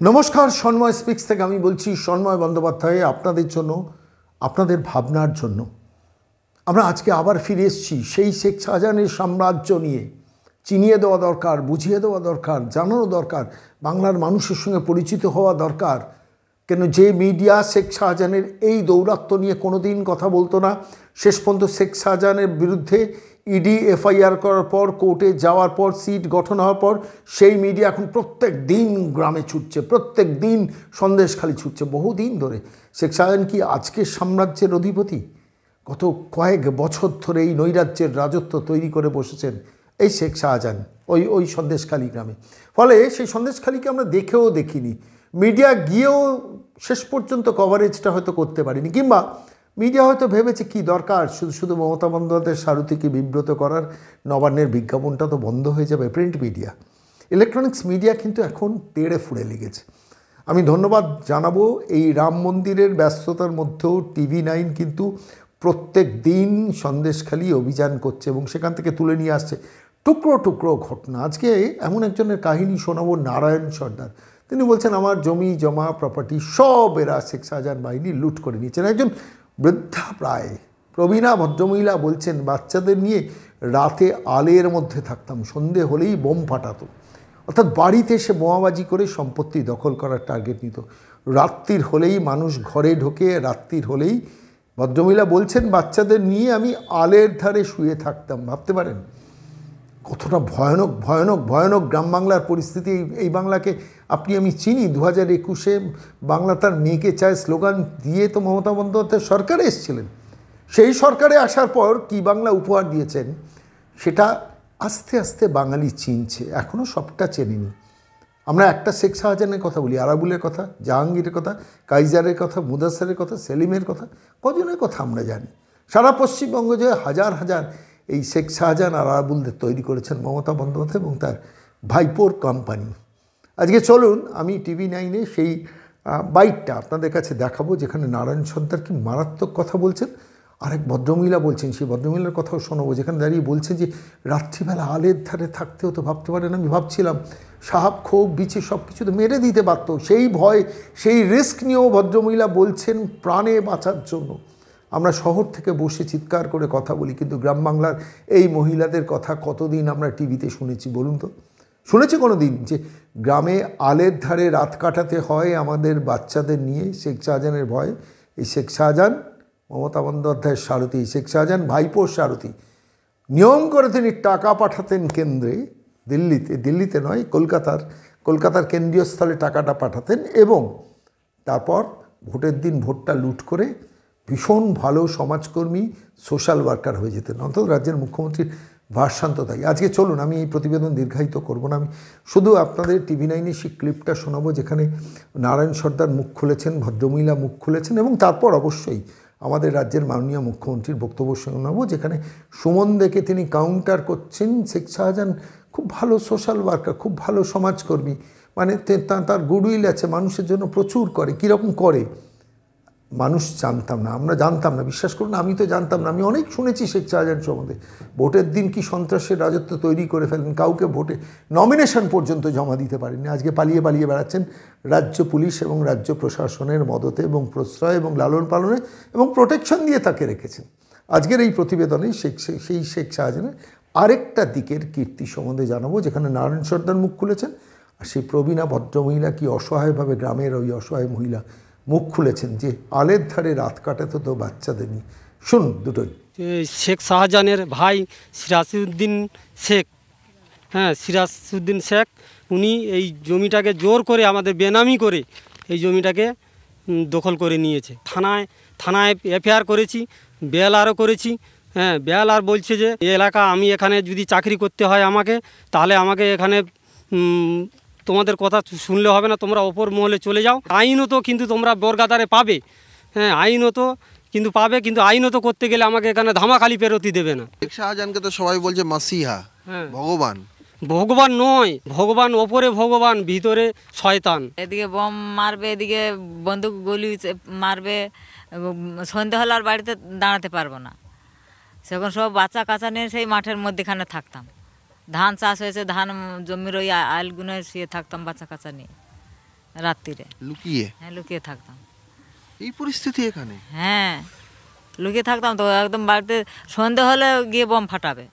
নমস্কার, সন্ময় স্পিক্স থেকে আমি বলছি সন্ময় বন্দ্যোপাধ্যায়। আপনাদের জন্য, আপনাদের ভাবনার জন্য আমরা আজকে আবার ফিরে এসেছি সেই শেখ শাহজাহানের সাম্রাজ্য নিয়ে। চিনিয়ে দেওয়া দরকার, বুঝিয়ে দেওয়া দরকার, জানানো দরকার, বাংলার মানুষের সঙ্গে পরিচিত হওয়া দরকার। কেন যে মিডিয়া শেখ শাহজাহানের এই দৌরাত্ম্য নিয়ে কোনো দিন কথা বলতো না, শেষ পর্যন্ত শেখ শাহজাহানের বিরুদ্ধে ইডি এফআইআর করার পর, কোর্টে যাওয়ার পর, সিট গঠন হওয়ার পর সেই মিডিয়া এখন প্রত্যেক দিন গ্রামে ছুটছে, প্রত্যেক দিন সন্দেশখালি ছুটছে। বহুদিন ধরে শেখ শাহজাহান কি আজকের সাম্রাজ্যের অধিপতি? গত কয়েক বছর ধরে এই নৈরাজ্যের রাজত্ব তৈরি করে বসেছেন এই শেখ শাহজাহান ওই সন্দেশখালি গ্রামে। ফলে সেই সন্দেশখালিকে আমরা দেখেও দেখিনি, মিডিয়া গিয়েও শেষ পর্যন্ত কভারেজটা হয়তো করতে পারিনি, কিংবা মিডিয়া হয়তো ভেবেছে কি দরকার শুধু শুধু মমতা বন্দ্যোপাধ্যায়ের সারথীকে বিব্রত করার, নবান্নের বিজ্ঞাপনটা তো বন্ধ হয়ে যাবে। প্রিন্ট মিডিয়া, ইলেকট্রনিক্স মিডিয়া কিন্তু এখন তেড়ে ফুঁড়ে লেগেছে। আমি ধন্যবাদ জানাবো, এই রাম মন্দিরের ব্যস্ততার মধ্যেও TV9 কিন্তু প্রত্যেক দিন সন্দেশখালি অভিযান করছে এবং সেখান থেকে তুলে নিয়ে আসছে টুকরো টুকরো ঘটনা। আজকে এমন একজনের কাহিনী শোনাবো, নারায়ণ সর্দার। তিনি বলছেন আমার জমি জমা প্রপার্টি সব এরা শেখ শাহজাহান বাহিনী লুট করে নিয়েছেন। একজন বৃদ্ধা প্রায় প্রবীণা ভদ্রমহিলা বলছেন বাচ্চাদের নিয়ে রাতে আলের মধ্যে থাকতাম, সন্ধে হলেই বোম ফাটাতো, অর্থাৎ বাড়িতে এসে বোমাবাজি করে সম্পত্তি দখল করার টার্গেট নিত। রাত্রির হলেই মানুষ ঘরে ঢোকে, রাত্রির হলেই ভদ্রমহিলা বলছেন বাচ্চাদের নিয়ে আমি আলের ধারে শুয়ে থাকতাম। ভাবতে পারেন কতটা ভয়ানক ভয়ানক ভয়ানক গ্রাম বাংলার পরিস্থিতি। এই বাংলাকে আপনি আমি চিনি। 2021-এ বাংলা তার মেয়েকে চায় স্লোগান দিয়ে তো মমতা বন্দ্যোপাধ্যায় সরকারে এসেছিলেন। সেই সরকারে আসার পর কি বাংলা উপহার দিয়েছেন সেটা আস্তে আস্তে বাঙালি চিনছে, এখনও সবটা চেনেনি। আমরা একটা শেখ শাহজাহানের কথা বলি, আরাবুলের কথা, জাহাঙ্গীরের কথা, কাইজারের কথা, মুদাসেরের কথা, সেলিমের কথা, কজনের কথা আমরা জানি। সারা পশ্চিমবঙ্গ যে হাজার হাজার এই শেখ শাহজাহান আর আরাবুলদের তৈরি করেছেন মমতা বন্দ্যোপাধ্যায় এবং তার ভাইপোর কোম্পানি। আজকে চলুন আমি TV9-এ সেই বাইটটা আপনাদের কাছে দেখাবো যেখানে নারায়ণ সর্দার কি মারাত্মক কথা বলছেন। আরেক ভদ্রমহিলা বলছেন, সেই ভদ্রমহিলার কথাও শোনাবো, যেখানে দাঁড়িয়ে বলছেন যে রাত্রিবেলা আলের ধারে থাকতেও তো ভাবতে পারেন আমি ভাবছিলাম সাহাব ক্ষোভ বিছে সব কিছু তো মেরে দিতে পারত। সেই ভয়, সেই রিস্ক নিয়েও ভদ্রমহিলা বলছেন প্রাণে বাঁচার জন্য। আমরা শহর থেকে বসে চিৎকার করে কথা বলি, কিন্তু গ্রাম বাংলার এই মহিলাদের কথা কতদিন আমরা টিভিতে শুনেছি বলুন তো? শুনেছি কোনো দিন যে গ্রামে আলের ধারে রাত কাটাতে হয় আমাদের বাচ্চাদের নিয়ে শেখ শাহজাহানের ভয়ে? এই শেখ শাহজাহান মমতা বন্দ্যোপাধ্যায়ের সারথি, শেখ শাহজাহান ভাইপোর সারথি। নিয়ম করে তিনি টাকা পাঠাতেন কেন্দ্রে, দিল্লিতে নয়, কলকাতার কেন্দ্রীয় স্থলে টাকাটা পাঠাতেন এবং তারপর ভোটের দিন ভোটটা লুট করে ভীষণ ভালো সমাজকর্মী, সোশ্যাল ওয়ার্কার হয়ে যেতেন। অন্তত রাজ্যের মুখ্যমন্ত্রীর ভার্সান তো তাই। আজকে চলুন, আমি এই প্রতিবেদন দীর্ঘায়িত করব না, আমি শুধু আপনাদের TV9-এ সেই ক্লিপটা শোনাবো যেখানে নারায়ণ সর্দার মুখ খুলেছেন, ভদ্রমহিলা মুখ খুলেছেন এবং তারপর অবশ্যই আমাদের রাজ্যের মাননীয় মুখ্যমন্ত্রীর বক্তব্য শোনাবো যেখানে সুমন দেখে তিনি কাউন্টার করছেন শেখ শাহজাহান খুব ভালো সোশ্যাল ওয়ার্কার, খুব ভালো সমাজকর্মী, মানে তার গুডউইল আছে, মানুষের জন্য প্রচুর করে। কীরকম করে মানুষ জানতাম না, আমরা জানতাম না, বিশ্বাস করুন আমি তো জানতাম না। আমি অনেক শুনেছি শেখ শাহজাহান সম্বন্ধে, ভোটের দিন কি সন্ত্রাসের রাজত্ব তৈরি করে ফেলেন, কাউকে ভোটে নমিনেশন পর্যন্ত জমা দিতে পারেননি। আজকে পালিয়ে পালিয়ে বেড়াচ্ছেন রাজ্য পুলিশ এবং রাজ্য প্রশাসনের মদতে এবং প্রশ্রয় এবং লালন পালনে এবং প্রোটেকশন দিয়ে তাকে রেখেছেন। আজকের এই প্রতিবেদনে সেই শেখ শাহজাহানের আরেকটা দিকের কীর্তি সম্বন্ধে জানাবো যেখানে নারায়ণ সর্দার মুখ খুলেছেন আর সেই প্রবীণা ভদ্রমহিলা কি অসহায়ভাবে গ্রামের ওই অসহায় মহিলা মুখ খুলেছেন যে আলের ধারে রাত কাটাতো তো বাচ্চাদের নিয়ে। শুনুন দুটোই। শেখ শাহজাহানের ভাই সিরাজউদ্দিন শেখ, সিরাজউদ্দিন শেখ, উনি এই জমিটাকে জোর করে আমাদের বেনামি করে এই জমিটাকে দখল করে নিয়েছে। থানায় এফআইআর করেছি, বেএলআরও করেছি। বেএলআর বলছে যে এই এলাকা আমি এখানে যদি চাকরি করতে হয় আমাকে, তাহলে আমাকে এখানে তোমাদের কথা শুনলে হবে না, তোমরা ওপর মহলে চলে যাও। আইনত কিন্তু তোমরা বর্গাদারে পাবে, আইনত কিন্তু পাবে, কিন্তু আইনত করতে গেলে আমাকে এখানে ধামাখালি পেরোতি দেবে না। শেখ শাহজাহানকে তো সবাই বলছে মাসিহা, ভগবান। ভগবান নয়, ভগবান ওপরে ভগবান, ভিতরে শয়তান। এদিকে বোম মারবে, এদিকে বন্দুক গুলি মারবে, সন্ধে হলে আর বাড়িতে দাঁড়াতে পারবো না। সেখন সব বাচ্চা কাচ্চা নিয়ে সেই মাঠের মধ্যেখানে থাকতাম। ধান চাষ হয়েছে, ধান জমির ওই আইলগুলো শুয়ে থাকতাম বাচ্চা কাচ্চা নিয়ে। রাত্রিরে। লুকিয়ে? হ্যাঁ, লুকিয়ে থাকতাম। এই পরিস্থিতি এখানে? হ্যাঁ, লুকিয়ে থাকতাম তো, একদম বাড়িতে সন্ধে হলে গিয়ে বোম ফাটাবে।